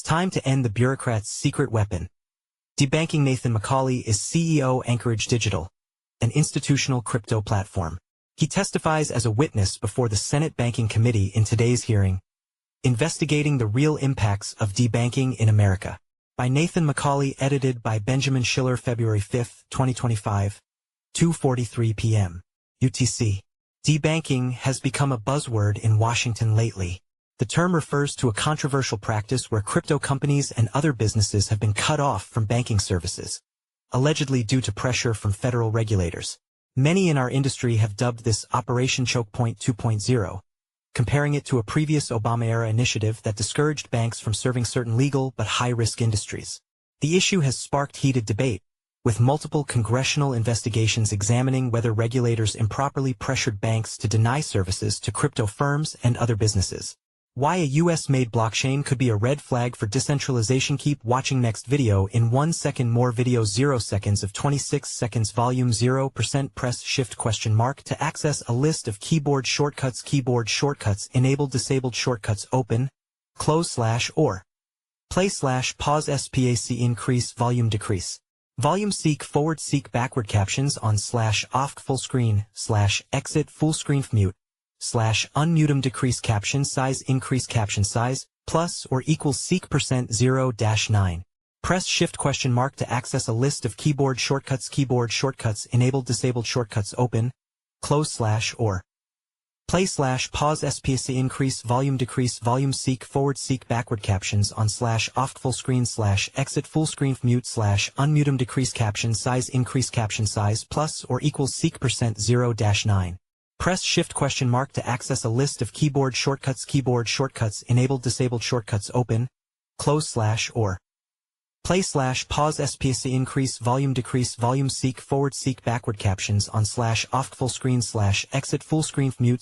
time to end the bureaucrat's secret weapon. Debanking Nathan McCauley is CEO Anchorage Digital, an institutional crypto platform. He testifies as a witness before the Senate Banking Committee in today's hearing, investigating the real impacts of debanking in America. By Nathan McCauley, edited by Benjamin Schiller February 5, 2025, 2:43 p.m. UTC. Debanking has become a buzzword in Washington lately. The term refers to a controversial practice where crypto companies and other businesses have been cut off from banking services, allegedly due to pressure from federal regulators. Many in our industry have dubbed this Operation Choke Point 2.0, comparing it to a previous Obama-era initiative that discouraged banks from serving certain legal but high-risk industries. The issue has sparked heated debate, with multiple congressional investigations examining whether regulators improperly pressured banks to deny services to crypto firms and other businesses. Why a US-made blockchain could be a red flag for decentralization. Keep watching next video in 1 second. More video 0 seconds of 26 seconds volume 0%. Press shift ? To access a list of keyboard shortcuts. Keyboard shortcuts enabled disabled shortcuts open, close / or play / PauseSPACEIncrease volume decrease. Volume seek forward seek backward captions on / OffcFullscreen / exit FullscreenfMute / UnmutemDecrease caption size increase caption size plus or equals seek %0-9. Press shift ? To access a list of keyboard shortcuts. Keyboard shortcuts enabled disabled shortcuts open, close / or play / PauseSPACEIncrease volume decrease. Volume seek forward seek backward captions on / OffcFullscreen / exit FullscreenfMute / UnmutemDecrease caption size increase caption size plus or equals seek %0-9. Press shift ? To access a list of keyboard shortcuts. Keyboard shortcuts enabled disabled shortcuts open, close / or play / PauseSPACEIncrease volume decrease. Volume seek forward seek backward captions on / OffcFullscreen / exit FullscreenfMute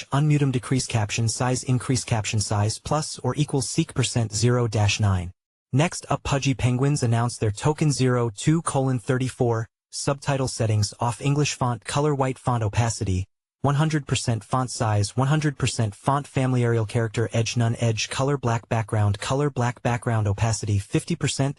/ UnmutemDecrease caption size increase caption size plus or equals seek %0-9. Next up, Pudgy Penguins announced their token 02:34, subtitle settings off English font color white font opacity, 100% font size 100% font family Arial character edge none edge color black background opacity 50%,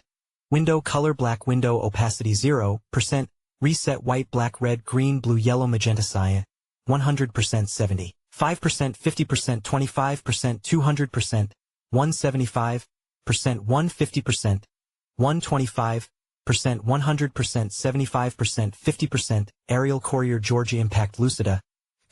window color black window opacity 0%, reset white black red green blue yellow magenta cyan, 100% 70, 5% 50% 25% 200%, 175%, 150%, 125%, 100% 75% 50%, Arial Courier Georgia Impact Lucida,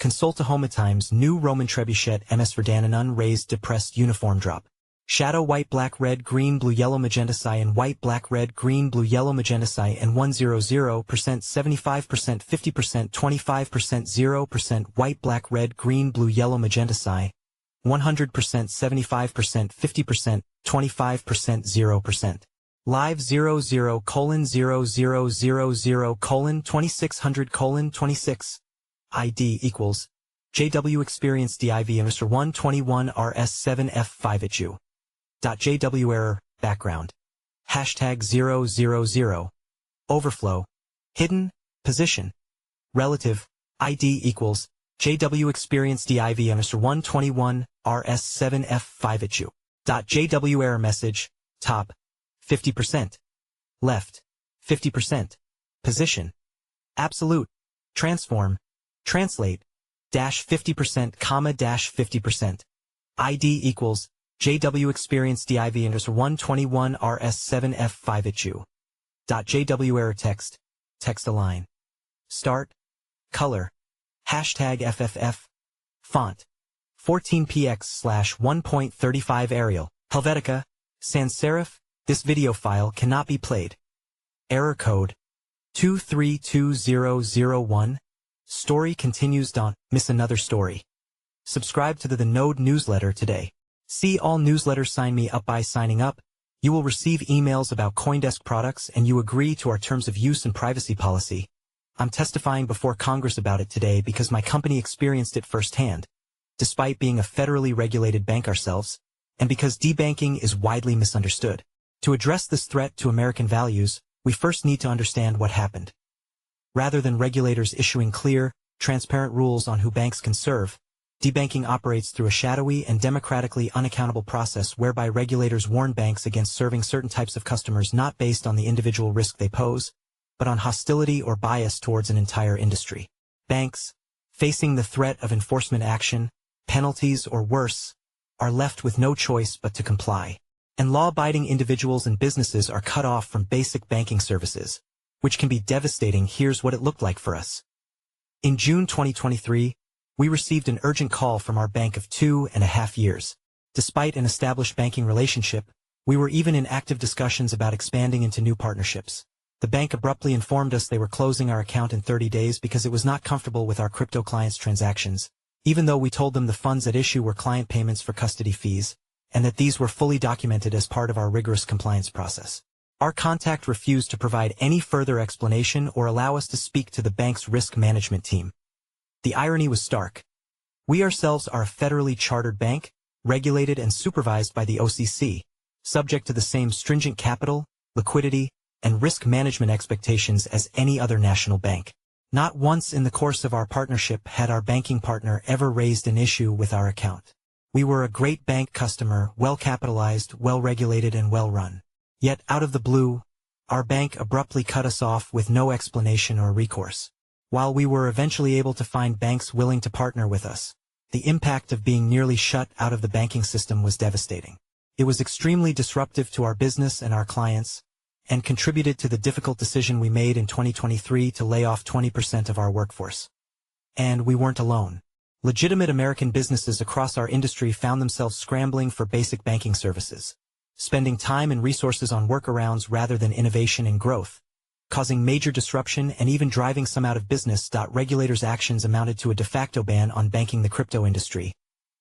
Consulta Hometimes New Roman Trebuchet MS Verdananon Raised Depressed Uniform Drop. Shadow white black red green blue yellow magenta cyan white black red green blue yellow magenta cyan 100% 75% 50% 25% 0% white black red green blue yellow magenta cyan 100% 75% 50% 25% 0%. Live 00:0000:2600:26 ID equals JW Experience DIV Mr. 121 RS7F5HU. .jw error, background. Hashtag 000. Overflow. Hidden, position. Relative, ID equals JW Experience DIV Mr. 121 RS7F5HU. .jw error message, top, 50%. Left, 50%. Position. Absolute. Transform. Translate, -50%, -50%. ID equals JW Experience DIV _121 RS7F5HU. .jw error text, text align. Start, color, hashtag FFF, font, 14px/1.35 Arial, Helvetica, sans serif. This video file cannot be played. Error code 232001. Story continues. Don't miss another story. Subscribe to the Node newsletter today. See all newsletters. Sign me up by signing up. You will receive emails about CoinDesk products and you agree to our terms of use and privacy policy. I'm testifying before Congress about it today because my company experienced it firsthand, despite being a federally regulated bank ourselves, and because debanking is widely misunderstood. To address this threat to American values, we first need to understand what happened. Rather than regulators issuing clear, transparent rules on who banks can serve, debanking operates through a shadowy and democratically unaccountable process whereby regulators warn banks against serving certain types of customers not based on the individual risk they pose, but on hostility or bias towards an entire industry. Banks, facing the threat of enforcement action, penalties or worse, are left with no choice but to comply. And law-abiding individuals and businesses are cut off from basic banking services, which can be devastating. Here's what it looked like for us. In June 2023, we received an urgent call from our bank of 2.5 years. Despite an established banking relationship, we were even in active discussions about expanding into new partnerships. The bank abruptly informed us they were closing our account in 30 days because it was not comfortable with our crypto clients' transactions, even though we told them the funds at issue were client payments for custody fees, and that these were fully documented as part of our rigorous compliance process. Our contact refused to provide any further explanation or allow us to speak to the bank's risk management team. The irony was stark. We ourselves are a federally chartered bank, regulated and supervised by the OCC, subject to the same stringent capital, liquidity, and risk management expectations as any other national bank. Not once in the course of our partnership had our banking partner ever raised an issue with our account. We were a great bank customer, well-capitalized, well-regulated, and well-run. Yet, out of the blue, our bank abruptly cut us off with no explanation or recourse. While we were eventually able to find banks willing to partner with us, the impact of being nearly shut out of the banking system was devastating. It was extremely disruptive to our business and our clients, and contributed to the difficult decision we made in 2023 to lay off 20% of our workforce. And we weren't alone. Legitimate American businesses across our industry found themselves scrambling for basic banking services, spending time and resources on workarounds rather than innovation and growth, causing major disruption and even driving some out of business. Regulators' actions amounted to a de facto ban on banking the crypto industry,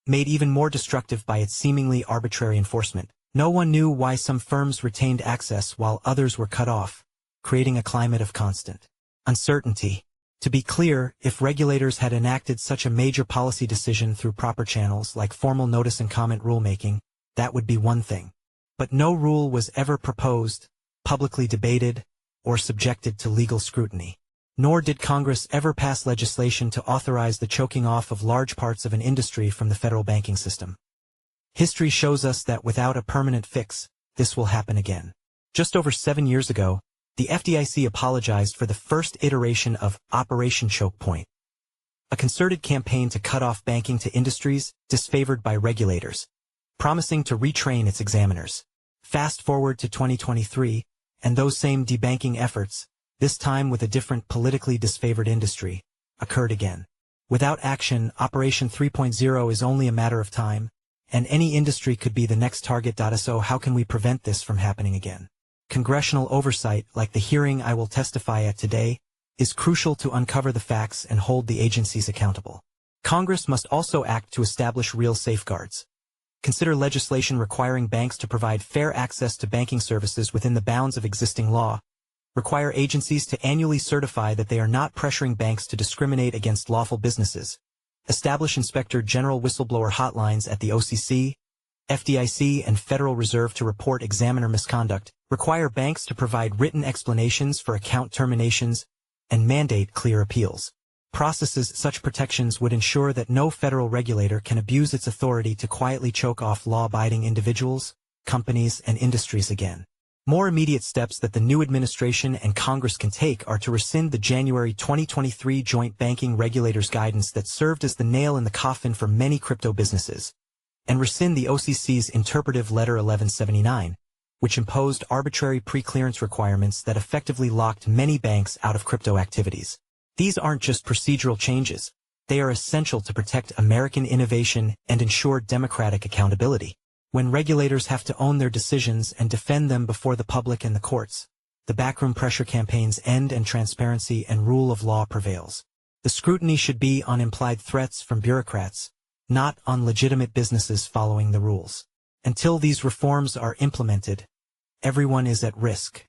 made even more destructive by its seemingly arbitrary enforcement. No one knew why some firms retained access while others were cut off, creating a climate of constant uncertainty. To be clear, if regulators had enacted such a major policy decision through proper channels like formal notice and comment rulemaking, that would be one thing. But no rule was ever proposed, publicly debated, or subjected to legal scrutiny. Nor did Congress ever pass legislation to authorize the choking off of large parts of an industry from the federal banking system. History shows us that without a permanent fix, this will happen again. Just over 7 years ago, the FDIC apologized for the first iteration of Operation Choke Point, a concerted campaign to cut off banking to industries disfavored by regulators, promising to retrain its examiners. Fast forward to 2023, and those same debanking efforts, this time with a different politically disfavored industry, occurred again. Without action, Operation 3.0 is only a matter of time, and any industry could be the next target. So how can we prevent this from happening again? Congressional oversight, like the hearing I will testify at today, is crucial to uncover the facts and hold the agencies accountable. Congress must also act to establish real safeguards. Consider legislation requiring banks to provide fair access to banking services within the bounds of existing law. Require agencies to annually certify that they are not pressuring banks to discriminate against lawful businesses. Establish Inspector General whistleblower hotlines at the OCC, FDIC, and Federal Reserve to report examiner misconduct. Require banks to provide written explanations for account terminations, and mandate clear appeals. Processes such protections would ensure that no federal regulator can abuse its authority to quietly choke off law-abiding individuals, companies, and industries again. More immediate steps that the new administration and Congress can take are to rescind the January 2023 Joint Banking Regulators Guidance that served as the nail in the coffin for many crypto businesses, and rescind the OCC's Interpretive Letter 1179, which imposed arbitrary pre-clearance requirements that effectively locked many banks out of crypto activities. These aren't just procedural changes. They are essential to protect American innovation and ensure democratic accountability. When regulators have to own their decisions and defend them before the public and the courts, the backroom pressure campaigns end and transparency and rule of law prevails. The scrutiny should be on implied threats from bureaucrats, not on legitimate businesses following the rules. Until these reforms are implemented, everyone is at risk.